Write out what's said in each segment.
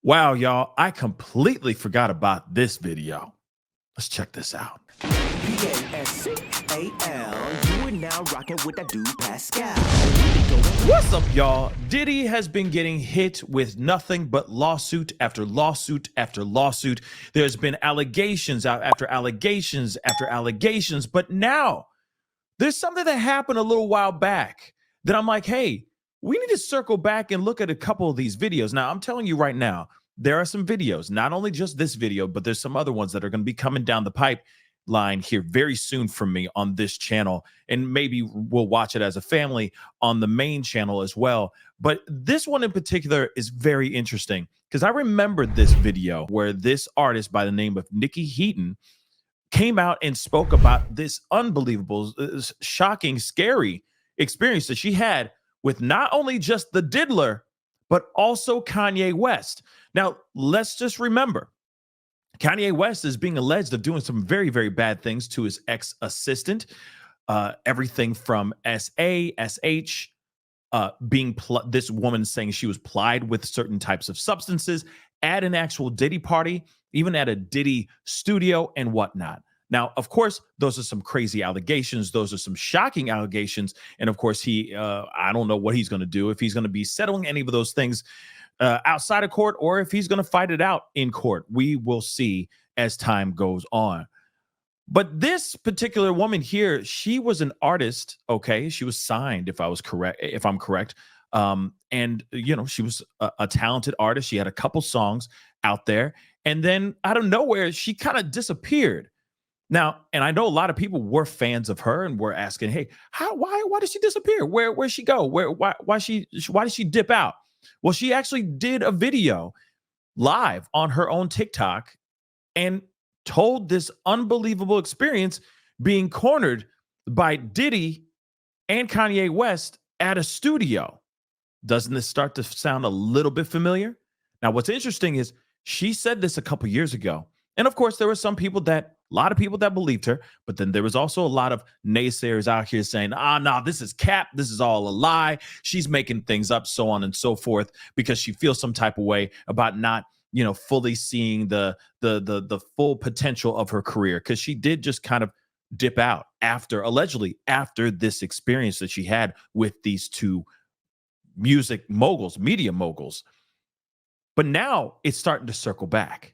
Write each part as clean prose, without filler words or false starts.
Wow, y'all, I completely forgot about this video. Let's check this out. Pascal, you are now rocking with that dude Pascal. What's up, y'all? Diddy has been getting hit with nothing but lawsuit after lawsuit after lawsuit. There's been allegations after allegations after allegations, but now there's something that happened a little while back that I'm like, hey, we need to circle back and look at a couple of these videos. Now, I'm telling you right now, there are some videos, not only just this video, but there's some other ones that are going to be coming down the pipeline here very soon from me on this channel. And maybe we'll watch it as a family on the main channel as well. But this one in particular is very interesting because I remembered this video where this artist by the name of Niykee Heaton came out and spoke about this unbelievable, shocking, scary experience that she had with not only just the diddler, but also Kanye West. Now, let's just remember, Kanye West is being alleged of doing some very, very bad things to his ex-assistant. Everything from SH, this woman saying she was plied with certain types of substances at an actual Diddy party, even at a Diddy studio and whatnot. Now, of course, those are some crazy allegations. Those are some shocking allegations. And of course, I don't know what he's going to do, if he's going to be settling any of those things outside of court or if he's going to fight it out in court. We will see as time goes on. But this particular woman here, she was an artist. Okay. She was signed, if I'm correct. And she was a talented artist. She had a couple songs out there. And then out of nowhere, she kind of disappeared. Now, and I know a lot of people were fans of her and were asking, hey, why did she disappear? Where'd she go? Why did she dip out? Well, she actually did a video live on her own TikTok and told this unbelievable experience being cornered by Diddy and Kanye West at a studio. Doesn't this start to sound a little bit familiar? Now, what's interesting is she said this a couple years ago. And of course, there were a lot of people that believed her, but then there was also a lot of naysayers out here saying, no, this is cap. This is all a lie. She's making things up, so on and so forth, because she feels some type of way about not, fully seeing the full potential of her career. Because she did just kind of dip out allegedly after this experience that she had with these two media moguls. But now it's starting to circle back.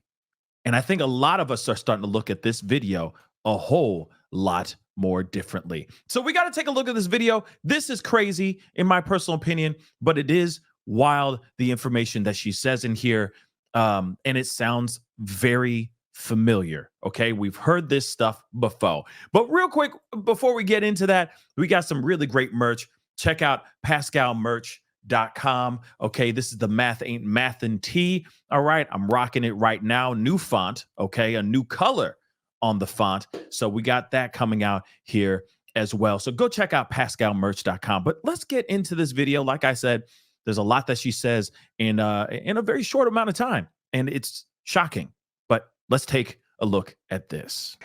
And I think a lot of us are starting to look at this video a whole lot more differently. So we got to take a look at this video. This is crazy, in my personal opinion, but it is wild, the information that she says in here. And it sounds very familiar. Okay, we've heard this stuff before. But real quick, before we get into that, we got some really great merch. Check out PascalMerch.com. Okay, this is the Math Ain't Mathin' tee. All right, I'm rocking it right now. New font, okay, a new color on the font. So we got that coming out here as well. So go check out PascalMerch.com. But let's get into this video. Like I said, there's a lot that she says in a very short amount of time, and it's shocking. But let's take a look at this.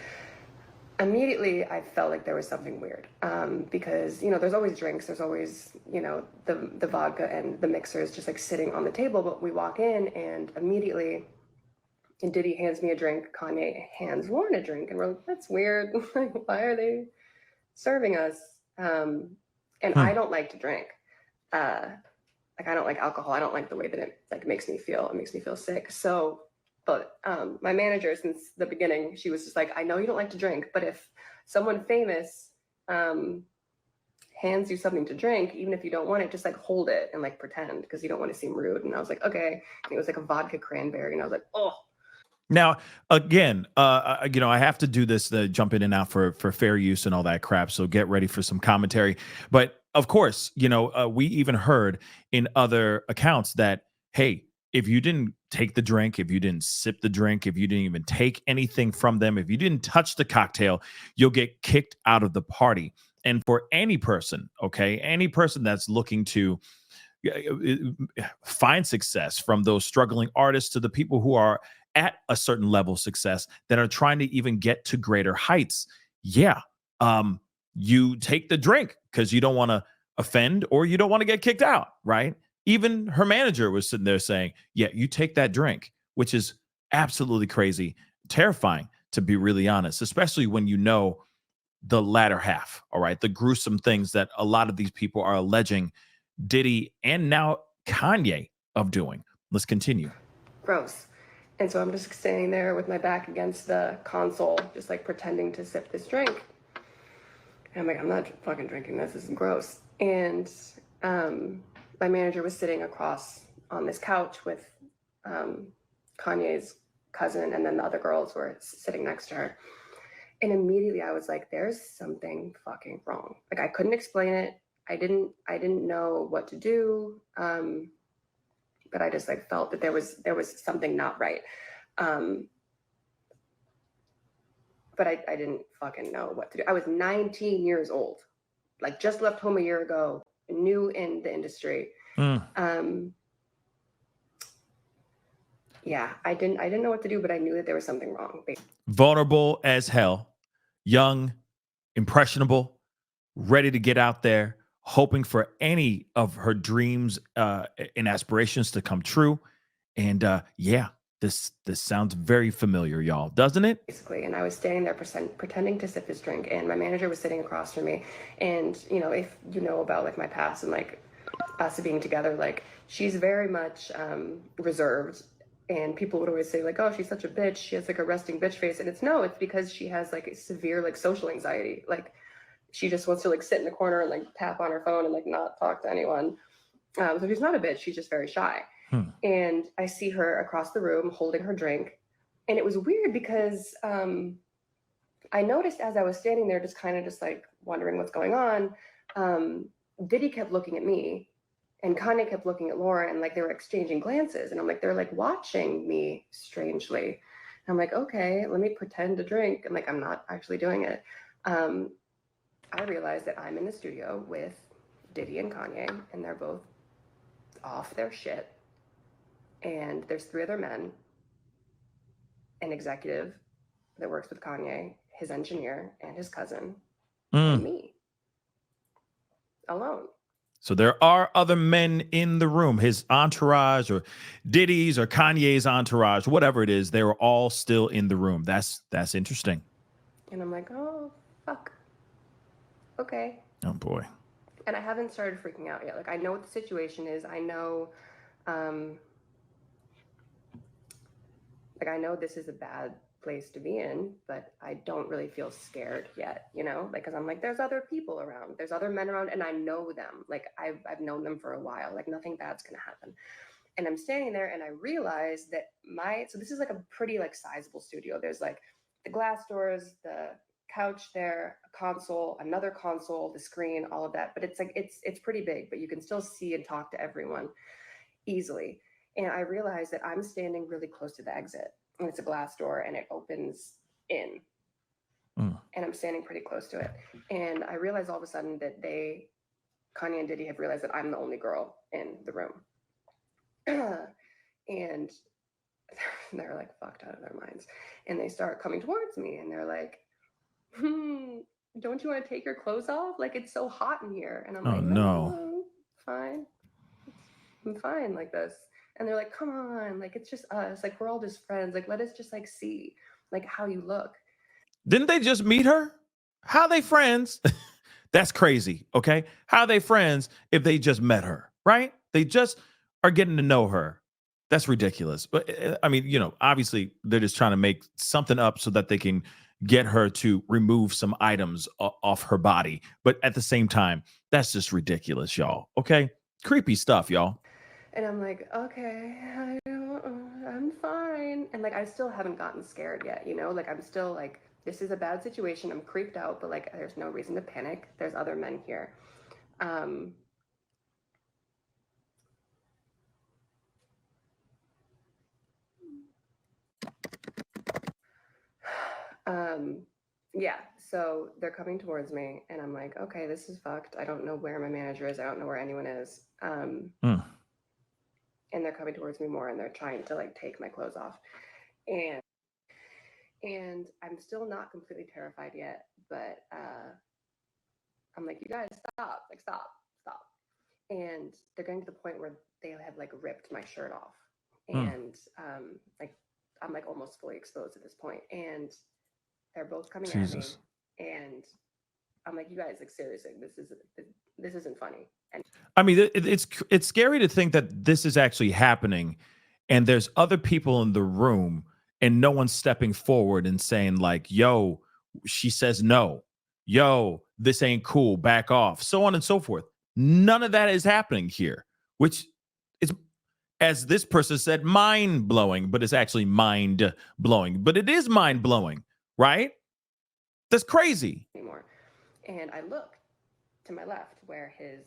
Immediately, I felt like there was something weird because, there's always drinks. There's always, the vodka and the mixers just like sitting on the table. But we walk in and immediately Diddy hands me a drink. Kanye hands Lauren a drink. And we're like, that's weird. Like, why are they serving us? And I don't like to drink. I don't like alcohol. I don't like the way that it makes me feel. It makes me feel sick. So but my manager, since the beginning, she was just like, I know you don't like to drink, but if someone famous hands you something to drink, even if you don't want it, just like hold it and like pretend, because you don't want to seem rude. And I was like, okay. And it was like a vodka cranberry. And I was like, oh. Now, again, I have to do this, jump in and out for fair use and all that crap. So get ready for some commentary. But of course, we even heard in other accounts that, hey, if you didn't take the drink, if you didn't sip the drink, if you didn't even take anything from them, if you didn't touch the cocktail, you'll get kicked out of the party. And for any person, okay, any person that's looking to find success, from those struggling artists to the people who are at a certain level of success that are trying to even get to greater heights, you take the drink because you don't want to offend or you don't want to get kicked out, right? Even her manager was sitting there saying, yeah, you take that drink, which is absolutely crazy, terrifying, to be really honest, especially when you know the latter half. All right. The gruesome things that a lot of these people are alleging Diddy and now Kanye of doing. Let's continue. Gross. And so I'm just standing there with my back against the console, just like pretending to sip this drink. And I'm like, I'm not fucking drinking this. This is gross. And my manager was sitting across on this couch with Kanye's cousin, and then the other girls were sitting next to her. And immediately I was like, there's something fucking wrong. Like, I couldn't explain it. I didn't know what to do. But I just like felt that there was something not right. But I didn't fucking know what to do. I was 19 years old, like just left home a year ago, new in the industry. Yeah, I didn't know what to do, but I knew that there was something wrong. Vulnerable as hell, young, impressionable, ready to get out there, hoping for any of her dreams and aspirations to come true. And yeah, this sounds very familiar, y'all, doesn't it? Basically, and I was standing there pretending to sip this drink, and my manager was sitting across from me. And you know, if you know about like my past and like us being together, like she's very much reserved. And people would always say like, oh, she's such a bitch. She has like a resting bitch face. And it's because she has like severe like social anxiety. Like she just wants to like sit in the corner and like tap on her phone and like not talk to anyone. So she's not a bitch. She's just very shy. And I see her across the room holding her drink. And it was weird because I noticed as I was standing there, just like wondering what's going on, Diddy kept looking at me and Kanye kept looking at Lauren, and like they were exchanging glances. And I'm like, they're like watching me strangely. And I'm like, okay, let me pretend to drink. And like, I'm not actually doing it. I realized that I'm in the studio with Diddy and Kanye, and they're both off their shit. And there's 3 other men, an executive that works with Kanye, his engineer, and his cousin, and me, alone. So there are other men in the room, his entourage or Diddy's or Kanye's entourage, whatever it is, they were all still in the room. That's interesting. And I'm like, oh, fuck. Okay. Oh, boy. And I haven't started freaking out yet. Like, I know what the situation is. I know, I know this is a bad place to be in, but I don't really feel scared yet, you know, like, cause I'm like, there's other people around, there's other men around, and I know them. Like I've known them for a while, like nothing bad's gonna happen. And I'm standing there and I realize that so this is like a pretty like sizable studio. There's like the glass doors, the couch there, a console, another console, the screen, all of that. But it's like, it's pretty big, but you can still see and talk to everyone easily. And I realized that I'm standing really close to the exit. And it's a glass door and it opens in. And I'm standing pretty close to it. And I realized all of a sudden that Kanye and Diddy have realized that I'm the only girl in the room. And they're like fucked out of their minds. And they start coming towards me and they're like, don't you want to take your clothes off? Like, it's so hot in here. And I'm like, no, fine. I'm fine like this. And they're like, come on, like, it's just us. Like, we're all just friends. Like, let us just like see like how you look. Didn't they just meet her? How are they friends? That's crazy. Okay. How are they friends if they just met her, right? They just are getting to know her. That's ridiculous. But I mean, you know, obviously they're just trying to make something up so that they can get her to remove some items off her body. But at the same time, that's just ridiculous, y'all. Okay. Creepy stuff, y'all. And I'm like, okay, I'm fine. And like, I still haven't gotten scared yet, you know, like I'm still like, this is a bad situation. I'm creeped out, but like, there's no reason to panic. There's other men here. Yeah, so they're coming towards me and I'm like, okay, this is fucked. I don't know where my manager is. I don't know where anyone is. And they're coming towards me more and they're trying to like take my clothes off. And I'm still not completely terrified yet, but I'm like, you guys stop, like stop. And they're getting to the point where they had like ripped my shirt off, Mm. and like I'm like almost fully exposed at this point, and they're both coming at me, Jesus. and I'm like, you guys, like seriously, this isn't funny. And I mean, it's scary to think that this is actually happening, and there's other people in the room, and no one's stepping forward and saying like, "Yo, she says no. Yo, this ain't cool. Back off." So on and so forth. None of that is happening here, which is, as this person said, mind blowing, but it's actually mind blowing. But it is mind blowing, right? That's crazy. anymore. And I look to my left where his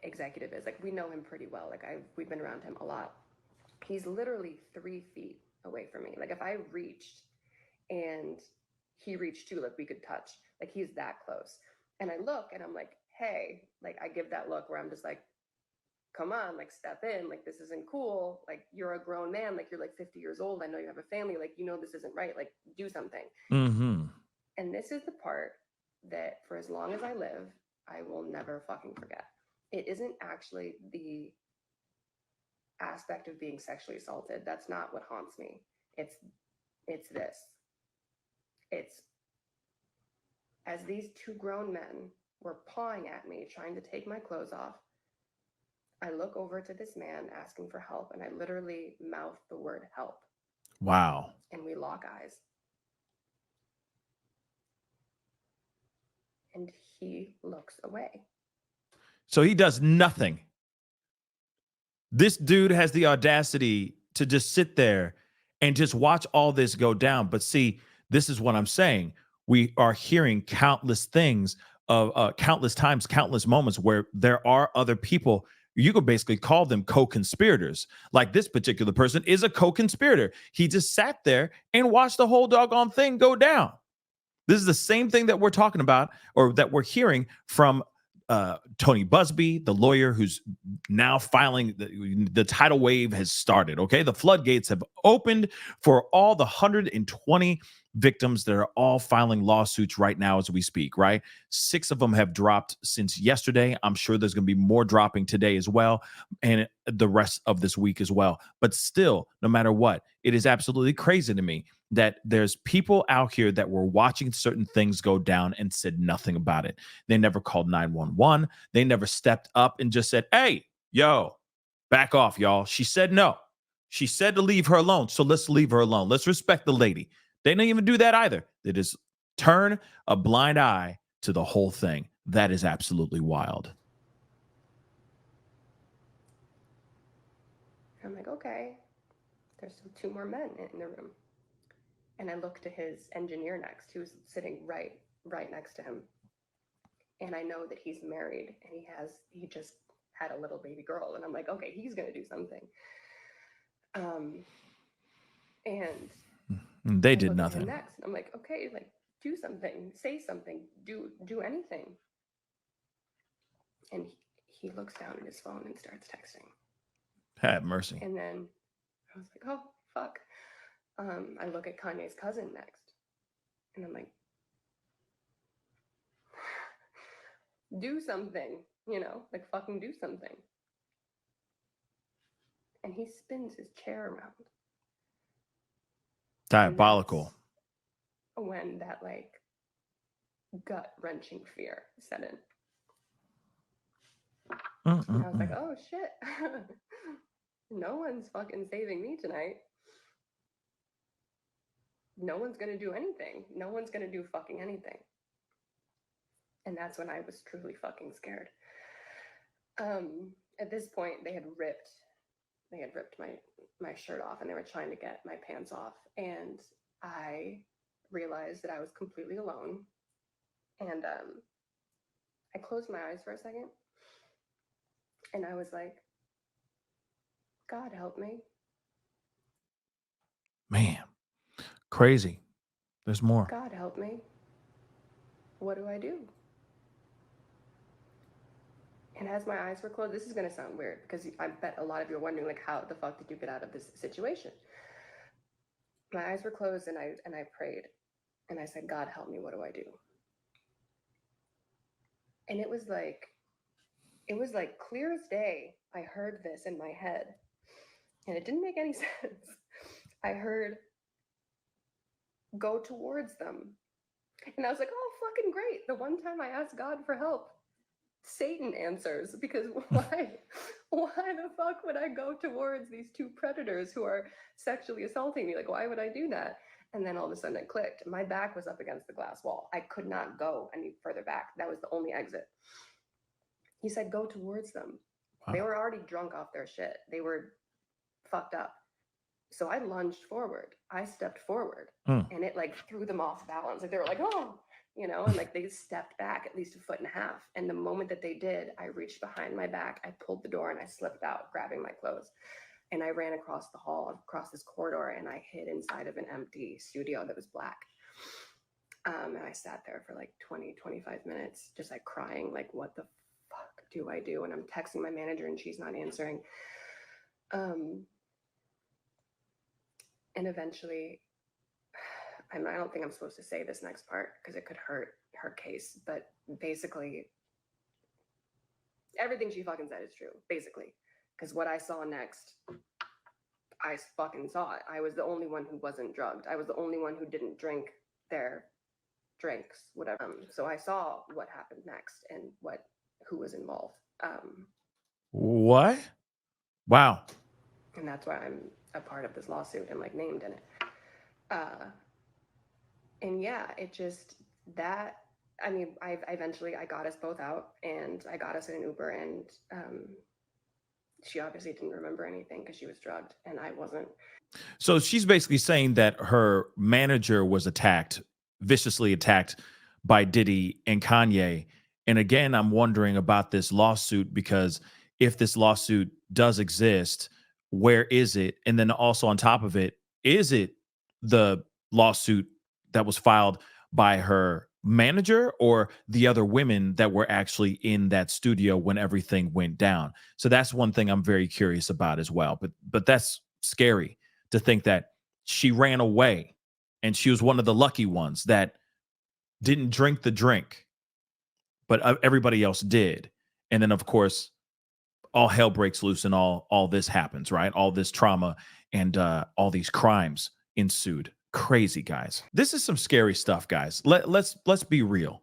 executive is. Like we know him pretty well. Like we've been around him a lot. He's literally 3 feet away from me. Like if I reached and he reached too, like we could touch. Like he's that close. And I look and I'm like, hey, like I give that look where I'm just like, come on, like step in. Like this isn't cool. Like you're a grown man. Like you're like 50 years old. I know you have a family. Like you know this isn't right. Like do something. Mm-hmm. And this is the part that for as long as I live, I will never fucking forget. It isn't actually the aspect of being sexually assaulted. That's not what haunts me. It's this. It's as these two grown men were pawing at me, trying to take my clothes off. I look over to this man asking for help, and I literally mouth the word help. Wow. And we lock eyes. And he looks away. So he does nothing. This dude has the audacity to just sit there and just watch all this go down. But see, this is what I'm saying. We are hearing countless things of countless times, countless moments where there are other people. You could basically call them co-conspirators. Like this particular person is a co-conspirator. He just sat there and watched the whole doggone thing go down. This is the same thing that we're talking about, or that we're hearing from Tony Busby, the lawyer who's now filing. The tidal wave has started. Okay, the floodgates have opened for all the 120 victims that are all filing lawsuits right now as we speak. Right, 6 of them have dropped since yesterday. I'm sure there's going to be more dropping today as well, and the rest of this week as well. But still, no matter what, it is absolutely crazy to me that there's people out here that were watching certain things go down and said nothing about it. They never called 911. They never stepped up and just said, hey, yo, back off, y'all. She said no. She said to leave her alone. So let's leave her alone. Let's respect the lady. They didn't even do that either. They just turn a blind eye to the whole thing. That is absolutely wild. I'm like, okay, there's still 2 more men in the room. And I look to his engineer next, who's sitting right next to him. And I know that he's married and he just had a little baby girl. And I'm like, okay, he's going to do something. And they I did look at nothing. him next. And I'm like, okay, like do something, say something, do anything. And he looks down at his phone and starts texting. Have mercy. And then I was like, oh, fuck. I look at Kanye's cousin next. And I'm like, do something, like fucking do something. And he spins his chair around. Diabolical. When that like gut-wrenching fear set in. And I was like, oh shit. No one's fucking saving me tonight. No one's gonna do anything. No one's gonna do fucking anything. And that's when I was truly fucking scared. At this point, they had ripped my shirt off, and they were trying to get my pants off. And I realized that I was completely alone. And I closed my eyes for a second. And I was like, God help me. Man, crazy. There's more. God help me. What do I do? And as my eyes were closed, this is going to sound weird because I bet a lot of you are wondering, like, how the fuck did you get out of this situation? My eyes were closed and I prayed. And I said, God help me, what do I do? And it was like clear as day. I heard this in my head, and it didn't make any sense. I heard, go towards them. And I was like, oh, fucking great. The one time I asked God for help, Satan answers, because why the fuck would I go towards these two predators who are sexually assaulting me? Like, why would I do that? And then all of a sudden it clicked. My back was up against the glass wall. I could not go any further back. That was the only exit. He said, go towards them. They were already drunk off their shit. They were fucked up. So I lunged forward. I stepped forward, and it like threw them off balance. Like they were like, oh, you know, and like they stepped back at least 1.5 feet. And the moment that they did, I reached behind my back, I pulled the door, and I slipped out, grabbing my clothes. And I ran across the hall, across this corridor, and I hid inside of an empty studio that was black. And I sat there for like 20-25 minutes, just like crying, like, what the fuck do I do? And I'm texting my manager, and she's not answering. And eventually, I don't think I'm supposed to say this next part because it could hurt her case, but basically, everything she fucking said is true, basically. Because what I saw next, I fucking saw it. I was the only one who wasn't drugged. I was the only one who didn't drink their drinks, whatever. So I saw what happened next and who was involved. What? Wow. And that's why I'm a part of this lawsuit and like named in it. And yeah, it just that. I mean, I got us both out, and I got us in an Uber, and she obviously didn't remember anything because she was drugged, and I wasn't. So she's basically saying that her manager was viciously attacked by Diddy and Kanye. And again, I'm wondering about this lawsuit, because if this lawsuit does exist, where is it? And then also on top of it, is it the lawsuit that was filed by her manager or the other women that were actually in that studio when everything went down? So that's one thing I'm very curious about as well. But that's scary to think that she ran away and she was one of the lucky ones that didn't drink the drink, but everybody else did. And then of course, all hell breaks loose and all this happens, right? All this trauma and all these crimes ensued. Crazy, guys. This is some scary stuff, guys. Let's be real,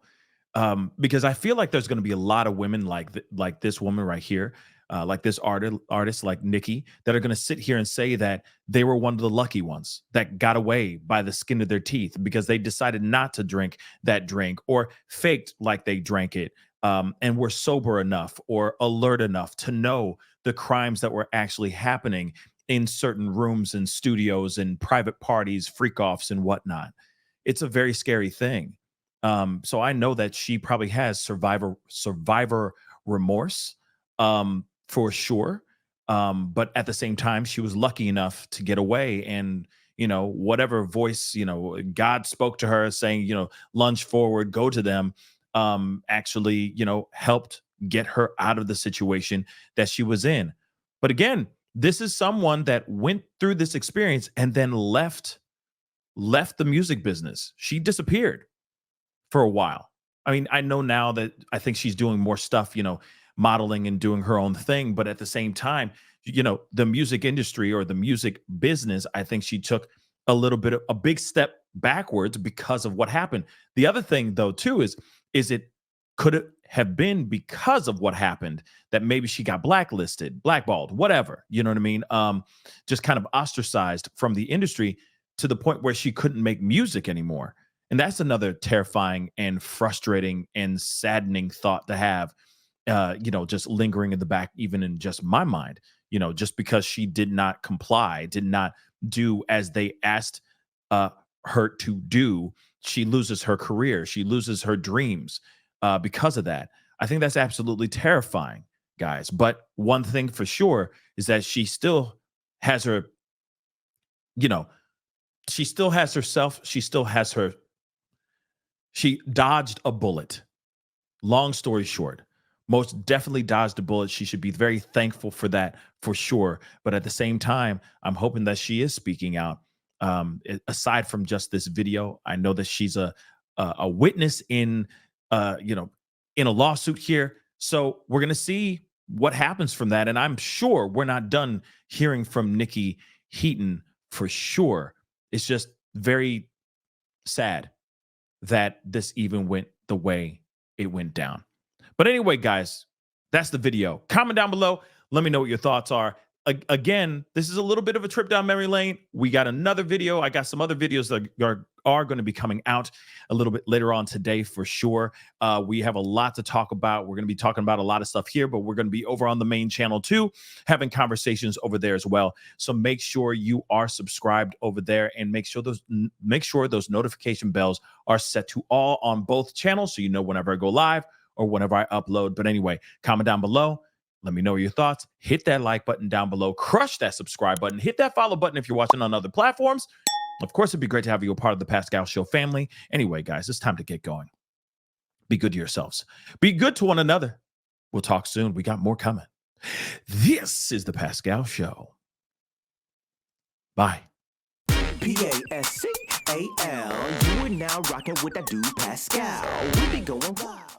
because I feel like there's going to be a lot of women like this woman right here, like this artist like Niykee, that are going to sit here and say that they were one of the lucky ones that got away by the skin of their teeth because they decided not to drink that drink or faked like they drank it. And were sober enough or alert enough to know the crimes that were actually happening in certain rooms and studios and private parties, freak offs and whatnot. It's a very scary thing. So I know that she probably has survivor remorse, for sure. But at the same time, she was lucky enough to get away, and whatever voice, God spoke to her saying, lunge forward, go to them, actually, helped get her out of the situation that she was in. But again, this is someone that went through this experience and then left the music business. She disappeared for a while. I mean, I know now that I think she's doing more stuff, modeling and doing her own thing. But at the same time, the music industry or the music business, I think she took a big step backwards because of what happened. The other thing, though, too, is could it have been because of what happened that maybe she got blacklisted, blackballed, whatever, you know what I mean? Just kind of ostracized from the industry to the point where she couldn't make music anymore. And that's another terrifying and frustrating and saddening thought to have, just lingering in the back, even in just my mind, just because she did not comply, did not do as they asked her to do, she loses her career, she loses her dreams because of that. I think that's absolutely terrifying, guys. But one thing for sure is that she still has her, she still has herself, she dodged a bullet. Long story short, most definitely dodged a bullet. She should be very thankful for that, for sure. But at the same time, I'm hoping that she is speaking out. Aside from just this video, I know that she's a witness in a lawsuit here. So we're gonna see what happens from that. And I'm sure we're not done hearing from Niykee Heaton for sure. It's just very sad that this even went the way it went down. But anyway, guys, that's the video. Comment down below. Let me know what your thoughts are. Again, this is a little bit of a trip down memory lane. We got another video. I got some other videos that are going to be coming out a little bit later on today for sure. We have a lot to talk about. We're going to be talking about a lot of stuff here, but we're going to be over on the main channel too, having conversations over there as well. So make sure you are subscribed over there, and make sure those notification bells are set to all on both channels, so you know whenever I go live or whenever I upload. But anyway, comment down below. Let me know your thoughts. Hit that like button down below. Crush that subscribe button. Hit that follow button if you're watching on other platforms. Of course, it'd be great to have you a part of the Pascal Show family. Anyway, guys, it's time to get going. Be good to yourselves. Be good to one another. We'll talk soon. We got more coming. This is the Pascal Show. Bye. Pascal. You are now rocking with that dude Pascal. We be going wild.